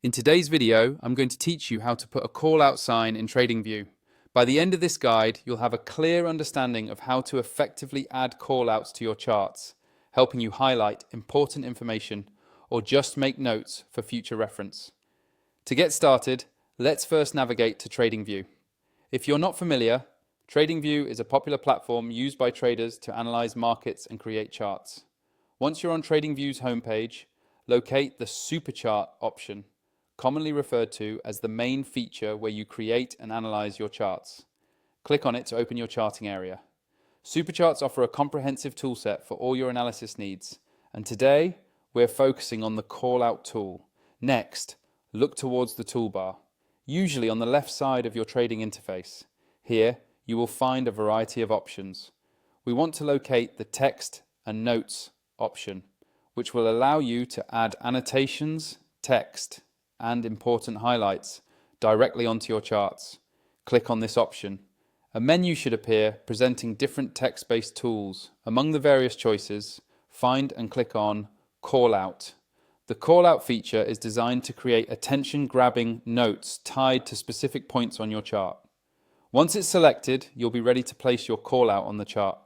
In today's video, I'm going to teach you how to put a call-out sign in Tradingview. By the end of this guide, you'll have a clear understanding of how to effectively add call-outs to your charts, helping you highlight important information or just make notes for future reference. To get started, let's first navigate to Tradingview. If you're not familiar, Tradingview is a popular platform used by traders to analyze markets and create charts. Once you're on Tradingview's homepage, locate the Super Chart option, commonly referred to as the main feature where you create and analyze your charts. Click on it to open your charting area. Supercharts offer a comprehensive toolset for all your analysis needs, and today we're focusing on the call-out tool. Next, look towards the toolbar, usually on the left side of your trading interface. Here, you will find a variety of options. We want to locate the Text and Notes option, which will allow you to add annotations, text, and important highlights directly onto your charts. Click on this option. A menu should appear presenting different text-based tools. Among the various choices, find and click on Callout. The Callout feature is designed to create attention-grabbing notes tied to specific points on your chart. Once it's selected, you'll be ready to place your callout on the chart.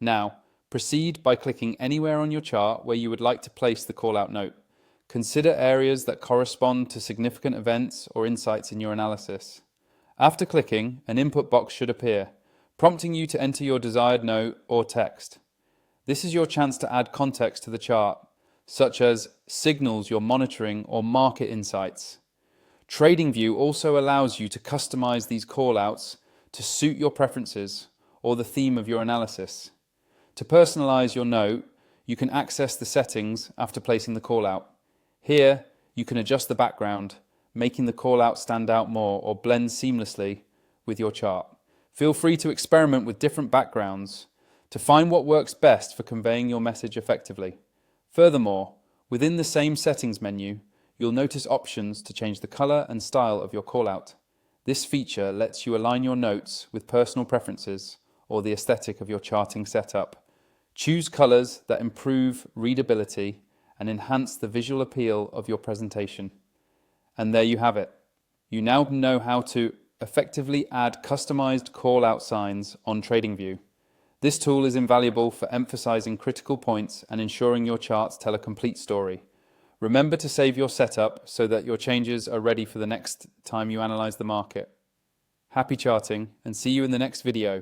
Now, proceed by clicking anywhere on your chart where you would like to place the callout note. Consider areas that correspond to significant events or insights in your analysis. After clicking, an input box should appear, prompting you to enter your desired note or text. This is your chance to add context to the chart, such as signals you're monitoring or market insights. Tradingview also allows you to customize these callouts to suit your preferences or the theme of your analysis. To personalize your note, you can access the settings after placing the callout. Here, you can adjust the background, making the callout stand out more or blend seamlessly with your chart. Feel free to experiment with different backgrounds to find what works best for conveying your message effectively. Furthermore, within the same settings menu, you'll notice options to change the color and style of your callout. This feature lets you align your notes with personal preferences or the aesthetic of your charting setup. Choose colors that improve readability and enhance the visual appeal of your presentation. And there you have it. You now know how to effectively add customized call-out signs on Tradingview. This tool is invaluable for emphasizing critical points and ensuring your charts tell a complete story. Remember to save your setup so that your changes are ready for the next time you analyze the market. Happy charting, and see you in the next video.